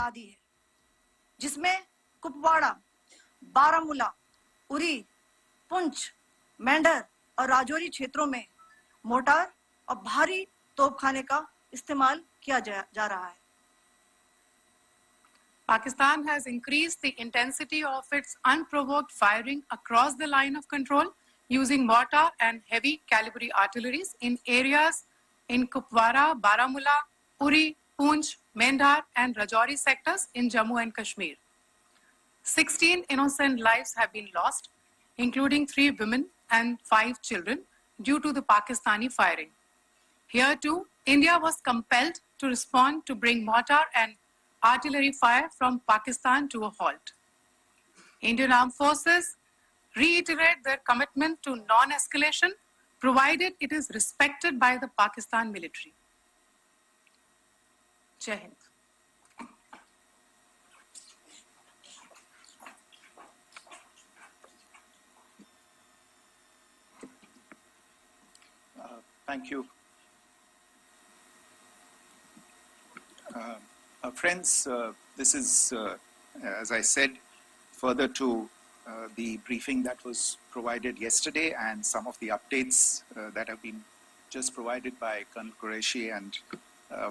आदि है, जिसमें कुपवाड़ा, बारामूला, उरी, पुंछ, मेंढर और राजौरी क्षेत्रों में मोर्टार और भारी तोपखाने का इस्तेमाल किया जा रहा है. Pakistan has increased the intensity of its unprovoked firing across the line of control using mortar and heavy caliber artilleries in areas in Kupwara, Baramulla, Uri, Poonch, Mendhar and Rajouri sectors in Jammu and Kashmir. 16 innocent lives have been lost, including 3 women and 5 children, due to the Pakistani firing. Here too, India was compelled to respond to bring mortar and artillery fire from Pakistan to a halt. Indian Armed Forces reiterate their commitment to non-escalation, provided it is respected by the Pakistan military. Jai Hind. Thank you. Friends, this is, as I said, further to the briefing that was provided yesterday and some of the updates that have been just provided by Colonel Qureshi and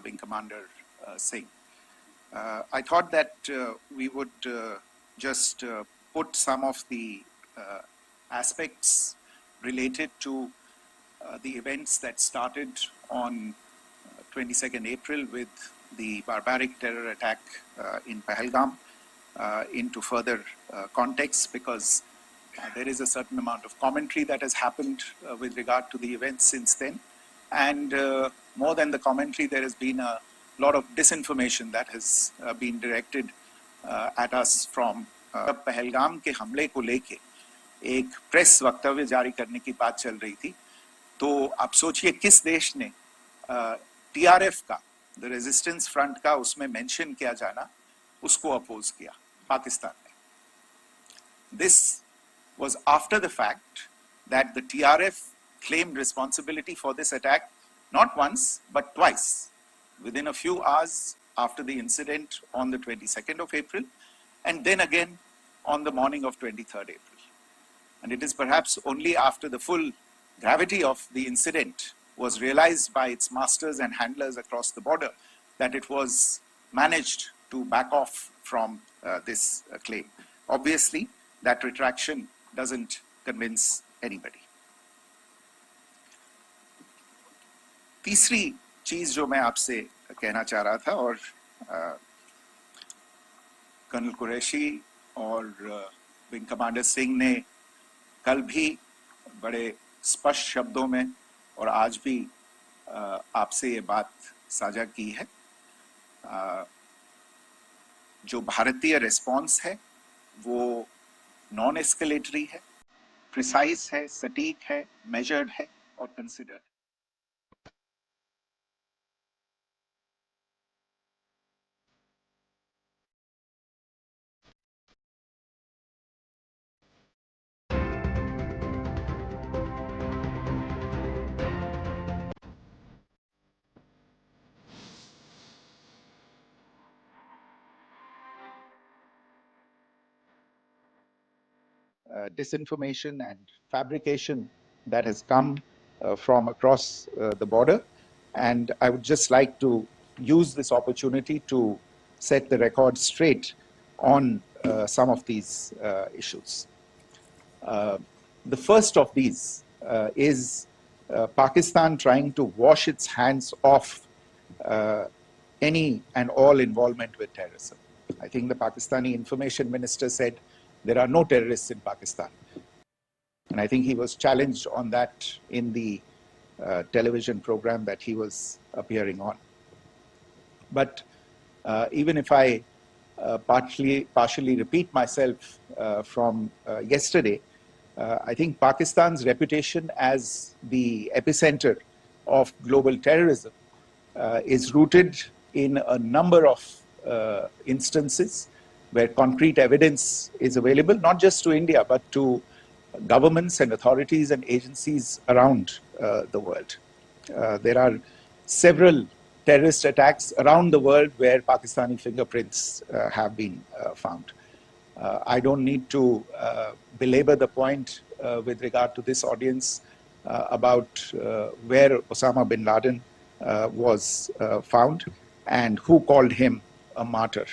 Wing Commander Singh. I thought that we would just put some of the aspects related to the events that started on 22nd April with the barbaric terror attack in Pahalgam into further context, because there is a certain amount of commentary that has happened with regard to the events since then. And more than the commentary, there has been a lot of disinformation that has been directed at us from Pahalgam के हमले को लेके एक press वक्तव्य जारी करने की बात चल रही थी. तो आप सोचिए किस देश ने टीआरएफ का, द रेजिस्टेंस फ्रंट का उसमें मेंशन किया जाना, उसको अपोज किया, पाकिस्तान ने. This was after the fact that the TRF claimed responsibility for this attack not once but twice within a few hours after the incident on the 22nd of April and then again on the morning of 23rd April. And it is perhaps only after the full gravity of the incident was realized by its masters and handlers across the border that it was managed to back off from this claim. Obviously, that retraction doesn't convince anybody. तीसरी चीज जो मैं आपसे कहना चाह रहा था, और कर्नल कुरैशी और विंग कमांडर सिंह ने कल भी बड़े स्पष्ट शब्दों में और आज भी आपसे ये बात साझा की है. जो भारतीय रिस्पॉन्स है वो नॉन एस्केलेटरी है, प्रिसाइज है, सटीक है, मेजर्ड है और considered. Disinformation and fabrication that has come from across the border, and I would just like to use this opportunity to set the record straight on some of these issues. The first of these is Pakistan trying to wash its hands off any and all involvement with terrorism. I think the Pakistani information minister said there are no terrorists in Pakistan. And I think he was challenged on that in the television program that he was appearing on. But even if I partially repeat myself from yesterday, I think Pakistan's reputation as the epicenter of global terrorism is rooted in a number of instances where concrete evidence is available, not just to India, but to governments and authorities and agencies around the world. There are several terrorist attacks around the world where Pakistani fingerprints have been found. I don't need to belabor the point with regard to this audience about where Osama bin Laden was found and who called him a martyr.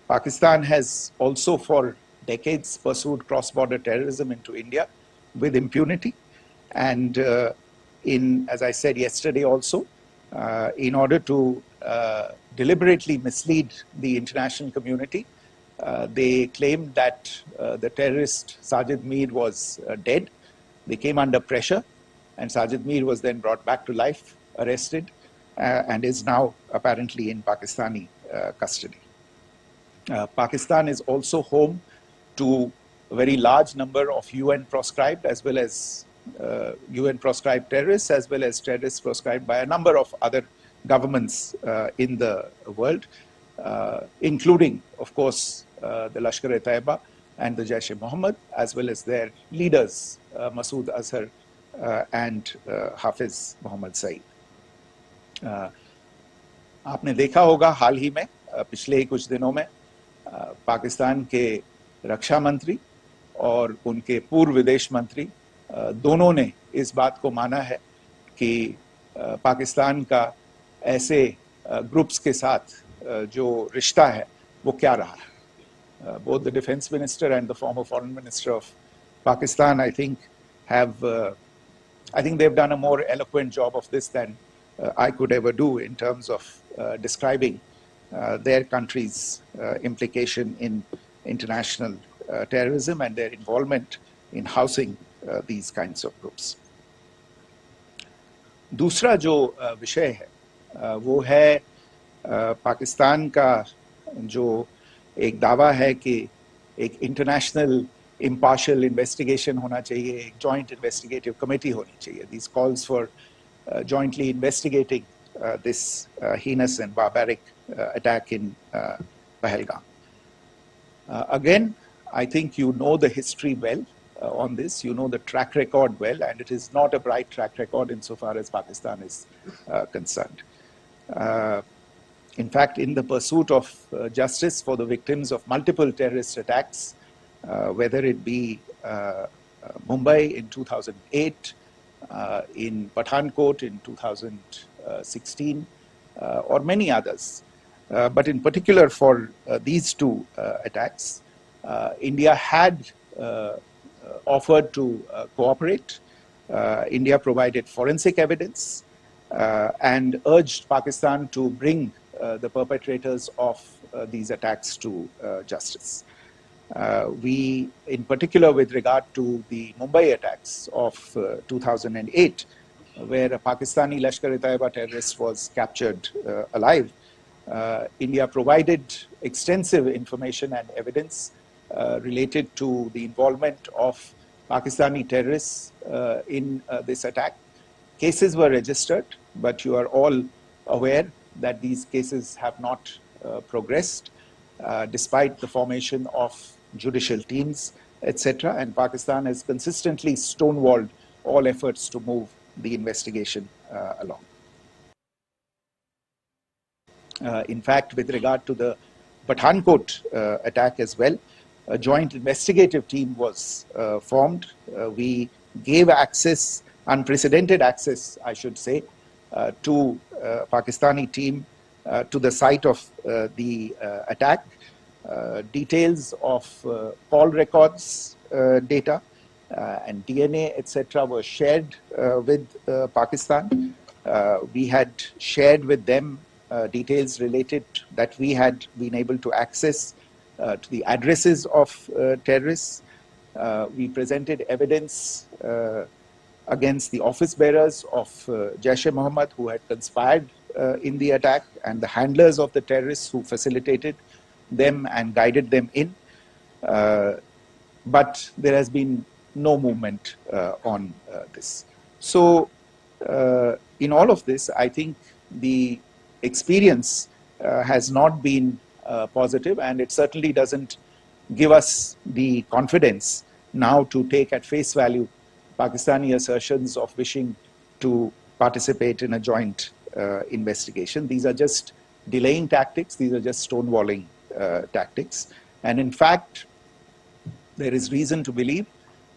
Pakistan has also for decades pursued cross-border terrorism into India with impunity. And as I said yesterday also, in order to deliberately mislead the international community, they claimed that the terrorist Sajid Mir was dead. They came under pressure, and Sajid Mir was then brought back to life, arrested, and is now apparently in Pakistani custody. Pakistan is also home to a very large number of UN proscribed as well as UN proscribed terrorists, as well as terrorists proscribed by a number of other governments in the world, including, of course, the Lashkar-e-Taiba and the Jaish-e-Mohammed, as well as their leaders, Masood Azhar and Hafiz Mohammed Saeed. आपने देखा होगा हाल ही में पिछले ही कुछ दिनों में पाकिस्तान के रक्षा मंत्री और उनके पूर्व विदेश मंत्री दोनों ने इस बात को माना है कि पाकिस्तान का ऐसे ग्रुप्स के साथ जो रिश्ता है वो क्या रहा है. Both the defense minister and the former foreign minister of Pakistan, I think they've done a more eloquent job of this than I could ever do in terms of describing their country's implication in international terrorism and their involvement in housing these kinds of groups. दूसरा जो विषय है वो है पाकिस्तान का जो एक दावा है कि एक इंटरनेशनल impartial investigation होना चाहिए, एक joint investigative committee होनी चाहिए. These calls for jointly investigating this heinous and barbaric attack in Pahalgam. Again, I think you know the history well on this. You know the track record well, and it is not a bright track record insofar as Pakistan is concerned. In fact, in the pursuit of justice for the victims of multiple terrorist attacks, whether it be Mumbai in 2008, in Pathankot in 2016, or many others. But in particular for these two attacks, India had offered to cooperate. India provided forensic evidence and urged Pakistan to bring the perpetrators of these attacks to justice. We, in particular with regard to the Mumbai attacks of 2008, where a Pakistani Lashkar-e-Taiba terrorist was captured alive, India provided extensive information and evidence related to the involvement of Pakistani terrorists in this attack. Cases were registered, but you are all aware that these cases have not progressed despite the formation of judicial teams, etc. And Pakistan has consistently stonewalled all efforts to move the investigation along. In fact, with regard to the Pathankot attack as well, a joint investigative team was formed. We gave access, unprecedented access, I should say, to Pakistani team to the site of the attack. Details of call records data and DNA, etc., were shared with Pakistan. We had shared with them details related that we had been able to access to the addresses of terrorists. We presented evidence against the office bearers of Jaish-e-Mohammed who had conspired in the attack and the handlers of the terrorists who facilitated them and guided them in. But there has been no movement on this. So in all of this, I think the experience has not been positive, and it certainly doesn't give us the confidence now to take at face value Pakistani assertions of wishing to participate in a joint investigation. These are just delaying tactics. These are just stonewalling tactics. And in fact, there is reason to believe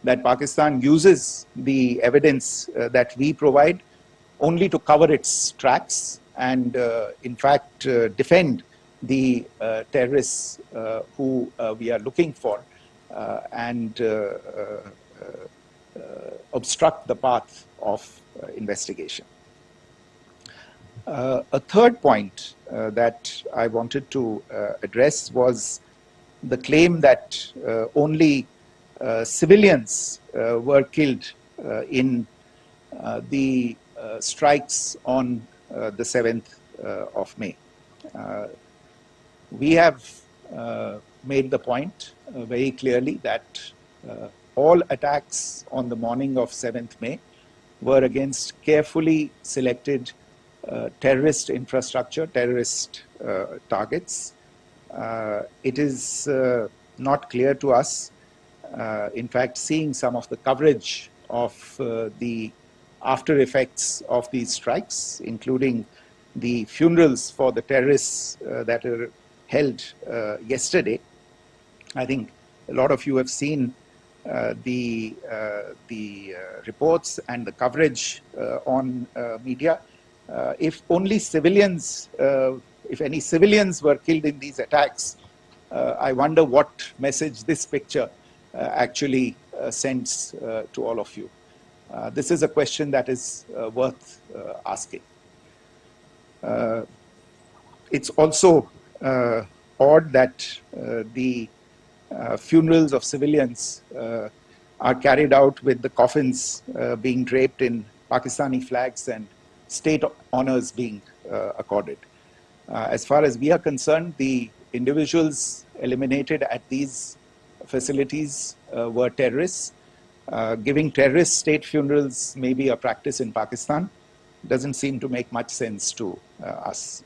that Pakistan uses the evidence that we provide only to cover its tracks and, in fact, defend the terrorists who we are looking for and obstruct the path of investigation. A third point that I wanted to address was the claim that only civilians were killed in the strikes on the 7th of May. We have made the point very clearly that all attacks on the morning of 7th May were against carefully selected terrorist infrastructure, terrorist targets. It is not clear to us, in fact, seeing some of the coverage of the after effects of these strikes, including the funerals for the terrorists that were held yesterday. I think a lot of you have seen the reports and the coverage on media. If only civilians, if any civilians were killed in these attacks, I wonder what message this picture actually sends to all of you. This is a question that is worth asking. It's also odd that the funerals of civilians are carried out with the coffins being draped in Pakistani flags and state honors being accorded. As far as we are concerned, the individuals eliminated at these facilities were terrorists. Giving terrorist state funerals may be a practice in Pakistan. Doesn't seem to make much sense to us.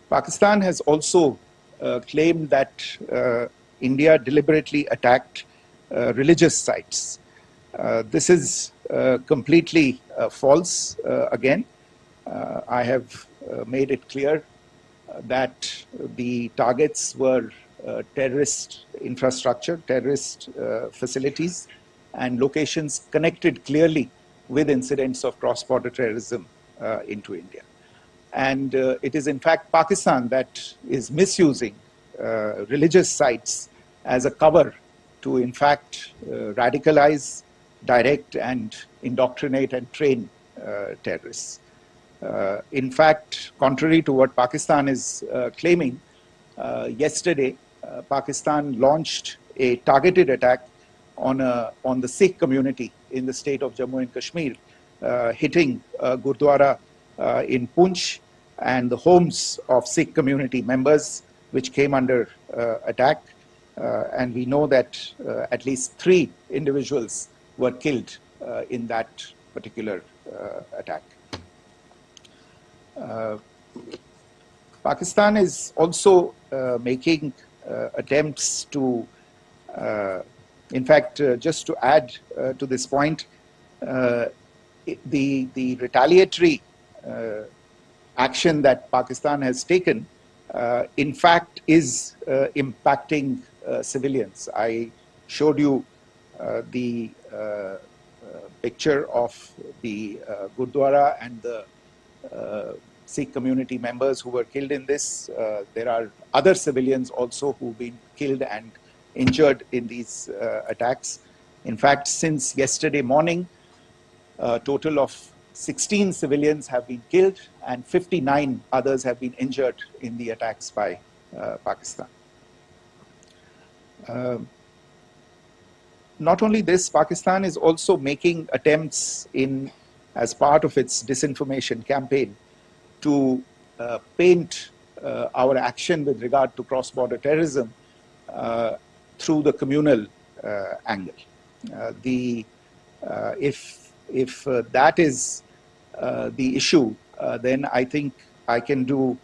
Pakistan has also claimed that India deliberately attacked religious sites. This is completely false again. I have made it clear that the targets were terrorist infrastructure, terrorist facilities, and locations connected clearly with incidents of cross-border terrorism into India. And it is in fact Pakistan that is misusing religious sites as a cover to in fact radicalize, direct and indoctrinate and train terrorists. In fact, contrary to what Pakistan is claiming, yesterday Pakistan launched a targeted attack on the Sikh community in the state of Jammu and Kashmir, hitting Gurdwara in Poonch and the homes of Sikh community members, which came under attack. And we know that at least 3 individuals were killed in that particular attack. Pakistan is also making attempts to, in fact, just to add to this point, the retaliatory action that Pakistan has taken, in fact, is impacting civilians. I showed you the picture of the Gurdwara and the Sikh community members who were killed in this. There are other civilians also who've been killed and injured in these attacks. In fact, since yesterday morning, a total of 16 civilians have been killed and 59 others have been injured in the attacks by Pakistan. Not only this, Pakistan is also making attempts as part of its disinformation campaign to paint our action with regard to cross-border terrorism through the communal angle. If that is the issue, then I think I can do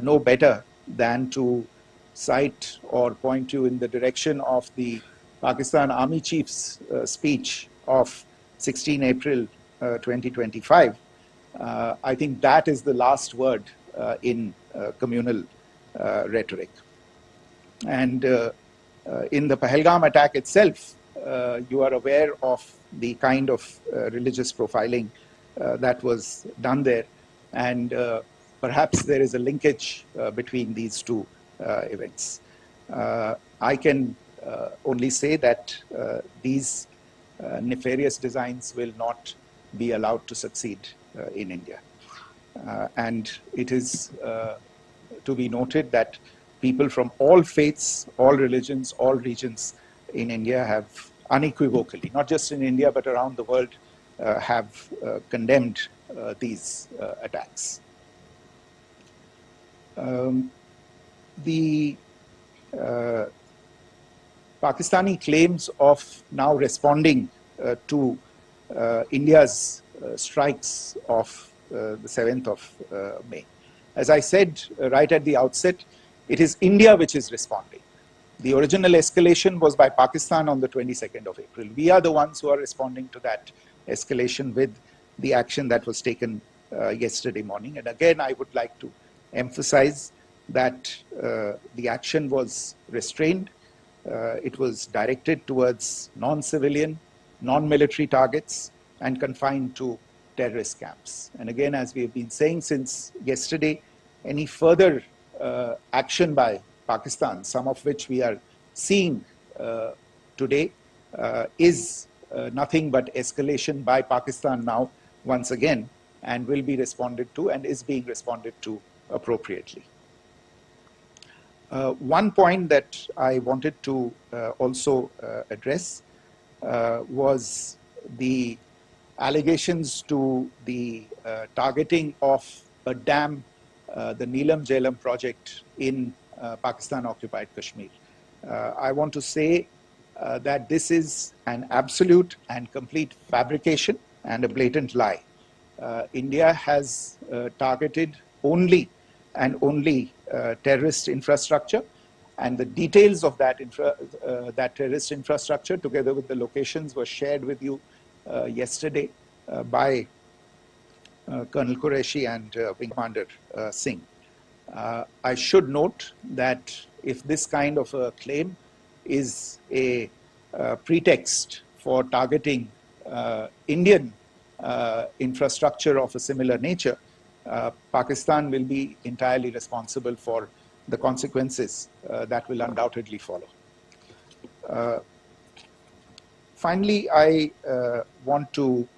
no better than to cite or point you in the direction of the Pakistan Army Chief's speech of 16 April 2025, I think that is the last word in communal rhetoric. And in the Pahalgam attack itself, you are aware of the kind of religious profiling that was done there. And perhaps there is a linkage between these two events. I can only say that these nefarious designs will not be allowed to succeed in India. And it is to be noted that people from all faiths, all religions, all regions in India have unequivocally, not just in India but around the world, have condemned these attacks. The Pakistani claims of now responding to India's strikes of the 7th of May. As I said right at the outset, it is India which is responding. The original escalation was by Pakistan on the 22nd of April. We are the ones who are responding to that escalation with the action that was taken yesterday morning. And again, I would like to emphasize that the action was restrained. It was directed towards non-civilian, non-military targets and confined to terrorist camps. And again, as we have been saying since yesterday, any further action by Pakistan, some of which we are seeing today, is nothing but escalation by Pakistan now once again, and will be responded to and is being responded to appropriately. One point that I wanted to also address was the allegations to the targeting of a dam, the Neelam Jhelum project in Pakistan-occupied Kashmir. I want to say that this is an absolute and complete fabrication and a blatant lie. India has targeted only and only terrorist infrastructure, and the details of that, that terrorist infrastructure, together with the locations, were shared with you yesterday by Colonel Qureshi and Wing Commander Singh. I should note that if this kind of a claim is a pretext for targeting Indian infrastructure of a similar nature, Pakistan will be entirely responsible for the consequences that will undoubtedly follow. Finally, I want to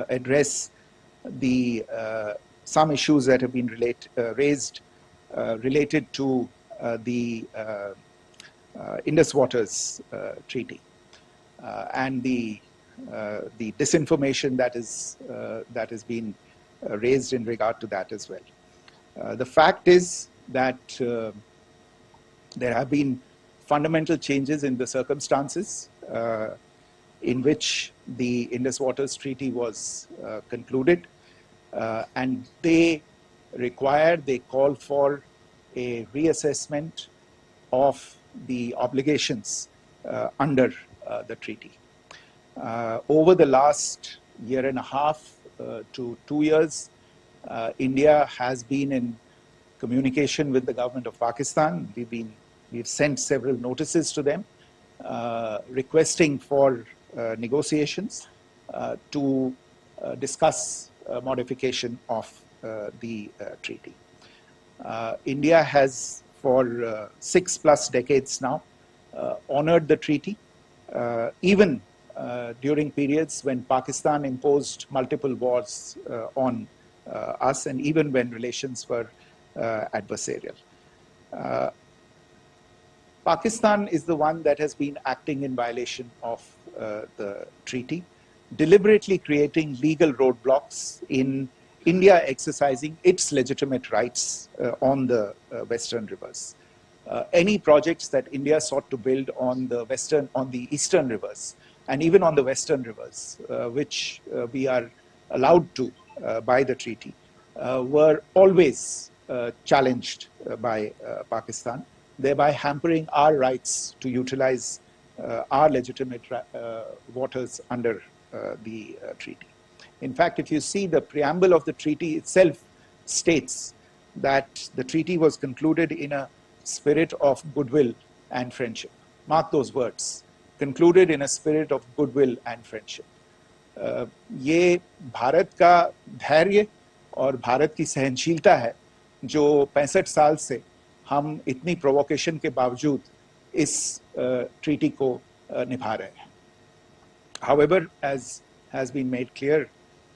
address the some issues that have been raised related to the Indus Waters Treaty and the disinformation that has been raised in regard to that as well. The fact is that there have been fundamental changes in the circumstances in which the Indus Waters Treaty was concluded, and they call for a reassessment of the obligations under the treaty. Over the last year and a half to 2 years, India has been in communication with the government of Pakistan. We've sent several notices to them requesting for negotiations to discuss modification of the treaty. India has for 6+ decades now honored the treaty, even during periods when Pakistan imposed multiple wars on us, and even when relations were adversarial. Pakistan is the one that has been acting in violation of the treaty, deliberately creating legal roadblocks in India exercising its legitimate rights on the Western rivers. Any projects that India sought to build on the Eastern rivers, and even on the Western rivers, which we are allowed to by the treaty, were always challenged by Pakistan, thereby hampering our rights to utilize our legitimate waters under the treaty. In fact, if you see the preamble of the treaty itself states that the treaty was concluded in a spirit of goodwill and friendship. Mark those words, concluded in a spirit of goodwill and friendship. ये भारत का धैर्य और भारत की सहनशीलता है जो 65 साल से हम इतनी प्रोवोकेशन के बावजूद इस ट्रीटी को निभा रहे हैं. However, as has been made clear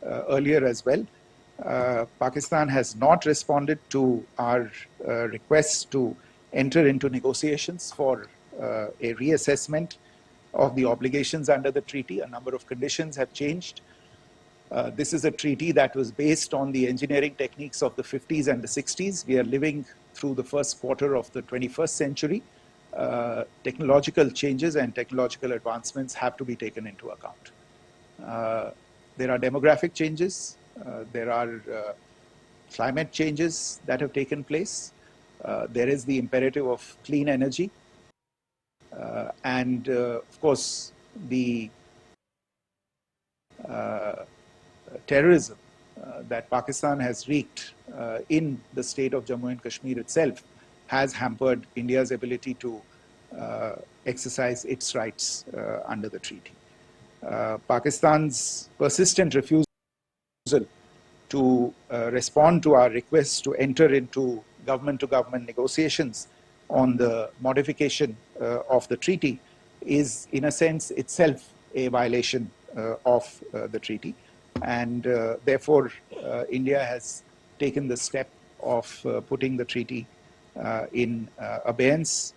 earlier as well, Pakistan has not responded to our requests to enter into negotiations for a reassessment of the obligations under the treaty. A number of conditions have changed. This is a treaty that was based on the engineering techniques of the 50s and the 60s. We are living through the first quarter of the 21st century. Technological changes and technological advancements have to be taken into account. There are demographic changes. There are climate changes that have taken place. There is the imperative of clean energy. And of course, the terrorism that Pakistan has wreaked in the state of Jammu and Kashmir itself has hampered India's ability to exercise its rights under the treaty. Pakistan's persistent refusal to respond to our requests to enter into government-to-government negotiations on the modification of the treaty is, in a sense, itself a violation of the treaty. And therefore, India has taken the step of putting the treaty in abeyance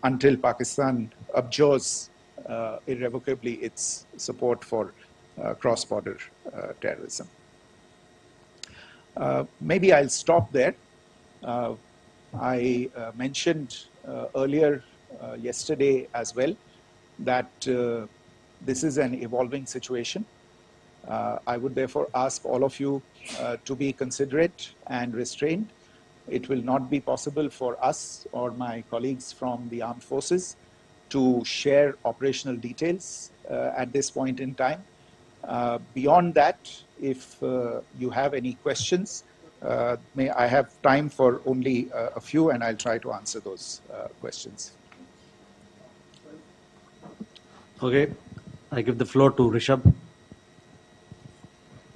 until Pakistan abjures irrevocably its support for cross-border terrorism. Maybe I'll stop there. I mentioned earlier yesterday as well that this is an evolving situation. I would therefore ask all of you to be considerate and restrained. It will not be possible for us or my colleagues from the armed forces to share operational details at this point in time. Beyond that, if you have any questions, may I have time for only a few, and I'll try to answer those questions. Okay, I give the floor to Rishabh.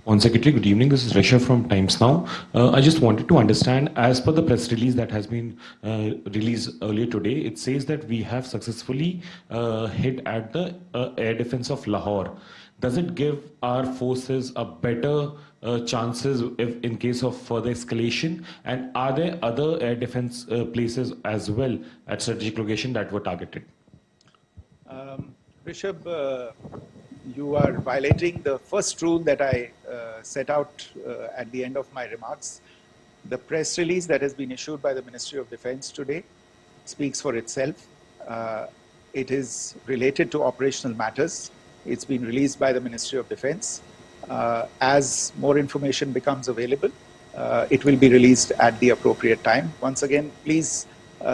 On Secretary, good evening. This is Rishabh from Times Now. I just wanted to understand, as per the press release that has been released earlier today, it says that we have successfully hit at the air defense of Lahore. Does it give our forces a better chances if in case of further escalation? And are there other air defense places as well at strategic location that were targeted? Rishabh, you are violating the first rule that I set out at the end of my remarks. The press release that has been issued by the Ministry of Defense today speaks for itself. It is related to operational matters. It's been released by the Ministry of Defense. As more information becomes available, it will be released at the appropriate time. Once again, please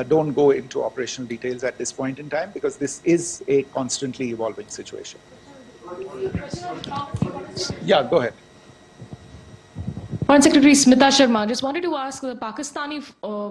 don't go into operational details at this point in time because this is a constantly evolving situation. Yeah, go ahead. Foreign Secretary Smita Sharma, just wanted to ask, the Pakistani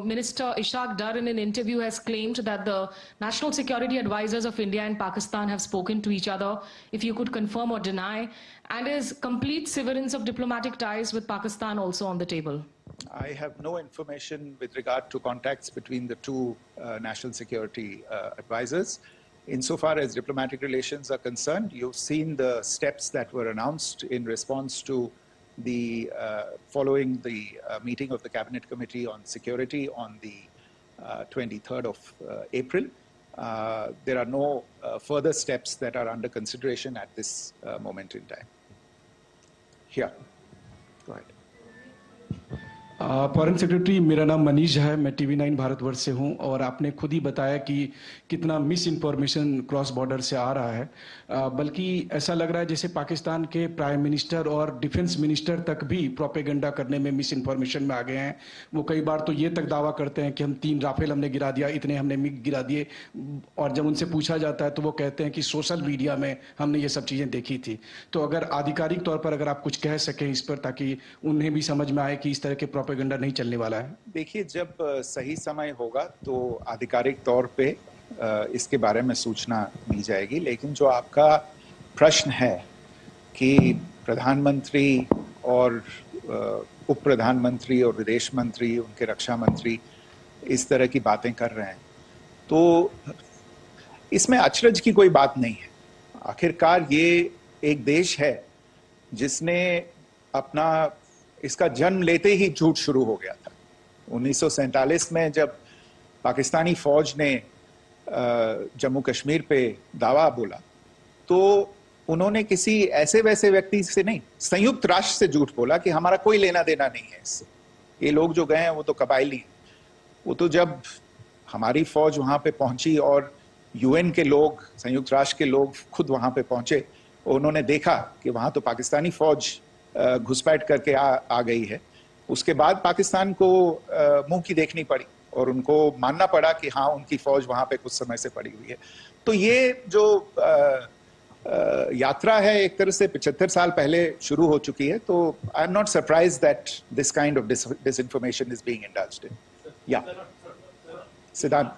Minister Ishaq Dar in an interview has claimed that the national security advisors of India and Pakistan have spoken to each other, if you could confirm or deny, and is complete severance of diplomatic ties with Pakistan also on the table? I have no information with regard to contacts between the two national security advisors. Insofar as diplomatic relations are concerned, you've seen the steps that were announced in response to the following the meeting of the Cabinet Committee on Security on the 23rd of April. There are no further steps that are under consideration at this moment in time. Here, go ahead. Foreign secretary, मेरा नाम मनीष है, मैं TV9 Bharatvarsh से हूं और आपने खुद ही बताया कि कितना मिस इन्फॉर्मेशन क्रॉस बॉर्डर से आ रहा है। बल्कि ऐसा लग रहा है जैसे पाकिस्तान के प्राइम मिनिस्टर और डिफेंस मिनिस्टर तक भी प्रोपेगेंडा करने में मिस इन्फॉर्मेशन में आ गए हैं। वो कई बार तो ये तक दावा करते हैं कि हम 3 राफेल हमने गिरा दिया, इतने हमने मिग गिरा दिए, और जब उनसे पूछा जाता है तो वो कहते हैं कि सोशल मीडिया में हमने ये सब चीज़ें देखी थी। तो अगर आधिकारिक तौर पर अगर आप कुछ कह सकें इस पर, ताकि उन्हें भी समझ में आए कि इस तरह के प्रोपेगेंडा नहीं चलने वाला है। देखिए, जब सही समय होगा तो आधिकारिक तौर पे इसके बारे में सूचना मिल जाएगी। लेकिन जो आपका प्रश्न है कि प्रधानमंत्री और उप प्रधानमंत्री और विदेश मंत्री, उनके रक्षा मंत्री इस तरह की बातें कर रहे हैं, तो इसमें अचरज की कोई बात नहीं है। आखिरकार ये एक देश है जिसने अपना इसका जन्म लेते ही झूठ शुरू हो गया था। 1947 में जब पाकिस्तानी फौज ने जम्मू कश्मीर पे दावा बोला, तो उन्होंने किसी ऐसे वैसे व्यक्ति से नहीं, संयुक्त राष्ट्र से झूठ बोला कि हमारा कोई लेना देना नहीं है इससे, ये लोग जो गए हैं वो तो कबायली हैं। वो तो जब हमारी फौज वहां पे पहुंची और UN के लोग, संयुक्त राष्ट्र के लोग खुद वहां पे पहुंचे, उन्होंने देखा कि वहां तो पाकिस्तानी फौज घुसपैठ करके आ गई है, उसके बाद पाकिस्तान को मुंह की देखनी पड़ी और उनको मानना पड़ा कि हाँ, उनकी फौज वहां पे कुछ समय से पड़ी हुई है। तो ये जो यात्रा है एक तरह से 75 साल पहले शुरू हो चुकी है। तो I am not surprised that this kind of disinformation is being indulged in. Yeah. Siddhant.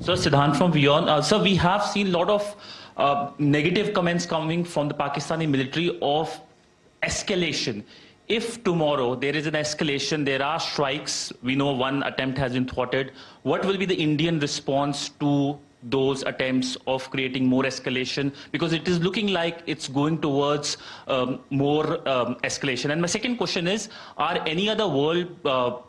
So Siddhant from Beyond. Sir, we have seen a lot of negative comments coming from the Pakistani military of escalation. If tomorrow there is an escalation, there are strikes, we know one attempt has been thwarted, what will be the Indian response to those attempts of creating more escalation? Because it is looking like it's going towards more escalation. And my second question is, are any other world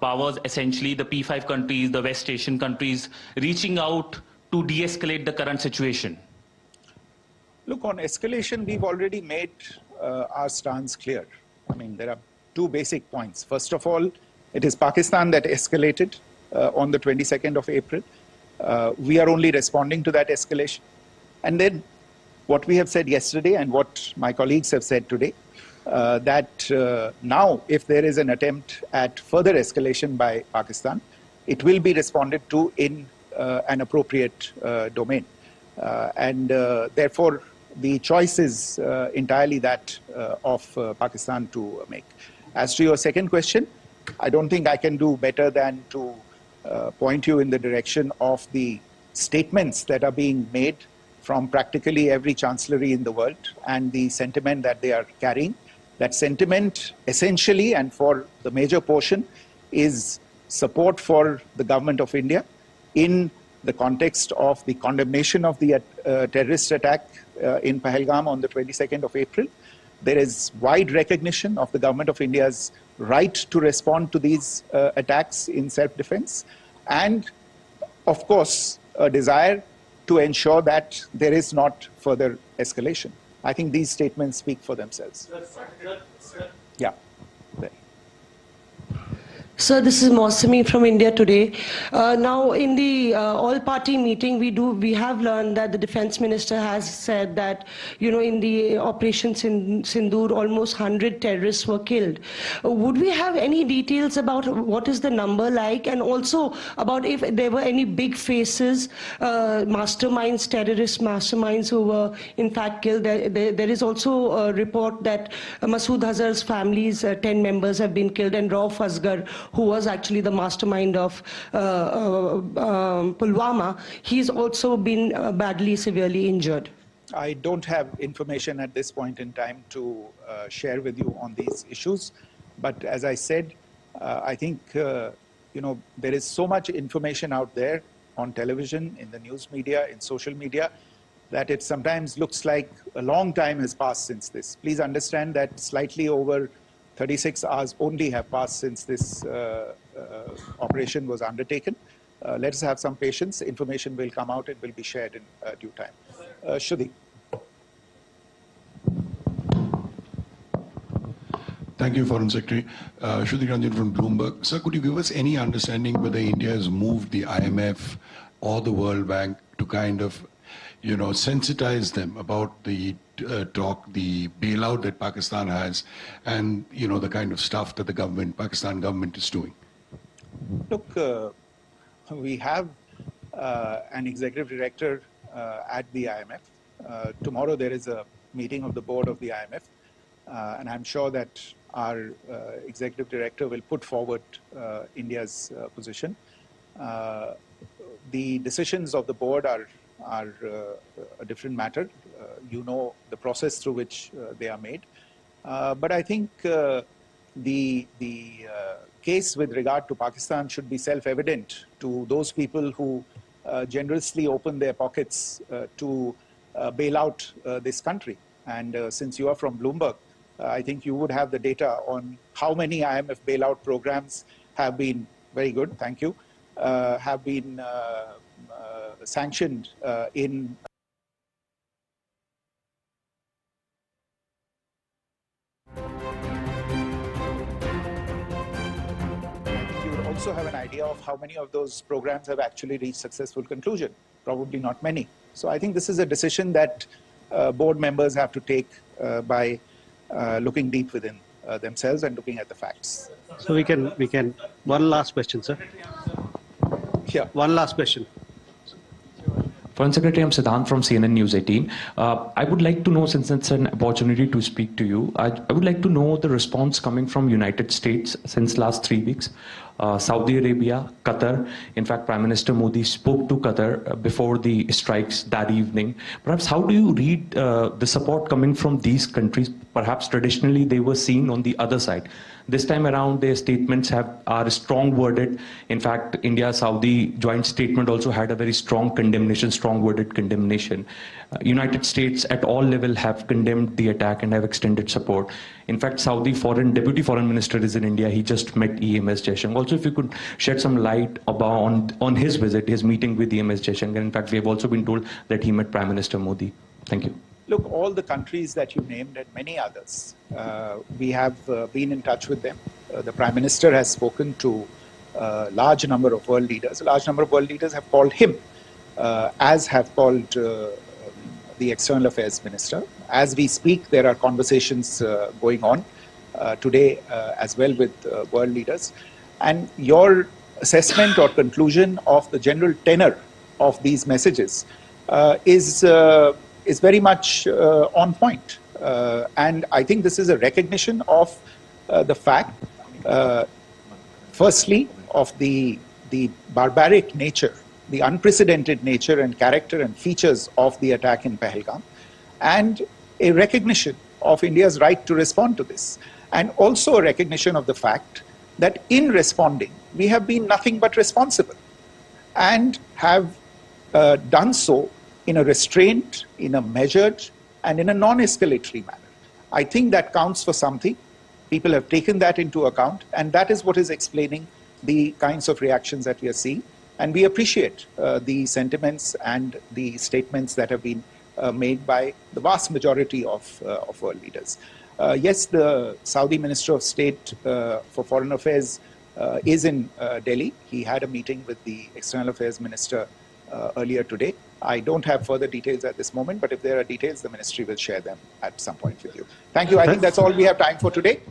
powers, essentially the P5 countries, the West Asian countries, reaching out to de-escalate the current situation? Look, on escalation, we've already made our stance clear. I mean, there are two basic points. First of all, it is Pakistan that escalated on the 22nd of April. We are only responding to that escalation. And then what we have said yesterday and what my colleagues have said today, that now if there is an attempt at further escalation by Pakistan, it will be responded to in an appropriate domain. And therefore, the choice is entirely that of Pakistan to make. As to your second question, I don't think I can do better than to point you in the direction of the statements that are being made from practically every chancellery in the world and the sentiment that they are carrying. That sentiment essentially and for the major portion is support for the government of India in the context of the condemnation of the terrorist attack in Pahalgam on the 22nd of April. There is wide recognition of the government of India's right to respond to these attacks in self-defense, and of course a desire to ensure that there is not further escalation. I think these statements speak for themselves. Yeah. Sir, this is Mausami from India Today. Now, in the all-party meeting, we have learned that the defense minister has said that, in the Operation Sindoor, almost 100 terrorists were killed. Would we have any details about what is the number like, and also about if there were any big faces, masterminds, terrorist masterminds who were in fact killed? There is also a report that Masood Azhar's family's 10 members have been killed, and Rauf Asghar, who was actually the mastermind of Pulwama, he's also been badly, severely injured. I don't have information at this point in time to share with you on these issues. But as I said, I think, there is so much information out there on television, in the news media, in social media, that it sometimes looks like a long time has passed since this. Please understand that slightly over 36 hours only have passed since this operation was undertaken. Let us have some patience. Information will come out. It will be shared in due time. Shruti. Thank you, Foreign Secretary. Shruti Ranjan from Bloomberg. Sir, could you give us any understanding whether India has moved the IMF or the World Bank to kind of, sensitize them about the the bailout that Pakistan has and, the kind of stuff that the Pakistan government is doing? Look, we have an executive director at the IMF. Tomorrow there is a meeting of the board of the IMF, and I'm sure that our executive director will put forward India's position. The decisions of the board are a different matter. You know the process through which they are made. But I think the case with regard to Pakistan should be self-evident to those people who generously open their pockets to bail out this country. And since you are from Bloomberg, I think you would have the data on how many IMF bailout programs have been, very good, thank you, have been sanctioned in you would also have an idea of how many of those programs have actually reached successful conclusion. Probably not many. So I think this is a decision that board members have to take by looking deep within themselves and looking at the facts. So we can, one last question, sir. Yeah. One last question. Foreign Secretary, I'm Siddhant from CNN News 18. I would like to know, since it's an opportunity to speak to you, I would like to know the response coming from United States since last 3 weeks. Saudi Arabia, Qatar. In fact, Prime Minister Modi spoke to Qatar before the strikes that evening. Perhaps how do you read the support coming from these countries? Perhaps traditionally they were seen on the other side. This time around, their statements are strong worded. In fact, India-Saudi joint statement also had a very strong condemnation, strong worded condemnation. United States at all levels have condemned the attack and have extended support. In fact, Saudi Deputy Foreign Minister is in India. He just met EMS Jaishankar. Also, if you could shed some light on his visit, his meeting with EMS Jaishankar. In fact, we have also been told that he met Prime Minister Modi. Thank you. Look, all the countries that you named and many others, we have been in touch with them. The Prime Minister has spoken to a large number of world leaders. A large number of world leaders have called him, as have called the External Affairs Minister. As we speak, there are conversations going on today as well with world leaders. And your assessment or conclusion of the general tenor of these messages is very much on point. And I think this is a recognition of the fact, firstly, of the barbaric nature, the unprecedented nature and character and features of the attack in Pahalgam, and a recognition of India's right to respond to this. And also a recognition of the fact that in responding, we have been nothing but responsible and have done so in a restrained, in a measured, and in a non-escalatory manner. I think that counts for something. People have taken that into account, and that is what is explaining the kinds of reactions that we are seeing. And we appreciate the sentiments and the statements that have been made by the vast majority of world leaders. Yes, the Saudi Minister of State for Foreign Affairs is in Delhi. He had a meeting with the External Affairs Minister earlier today. I don't have further details at this moment, but if there are details, the ministry will share them at some point with you. Thank you. I think that's all we have time for today.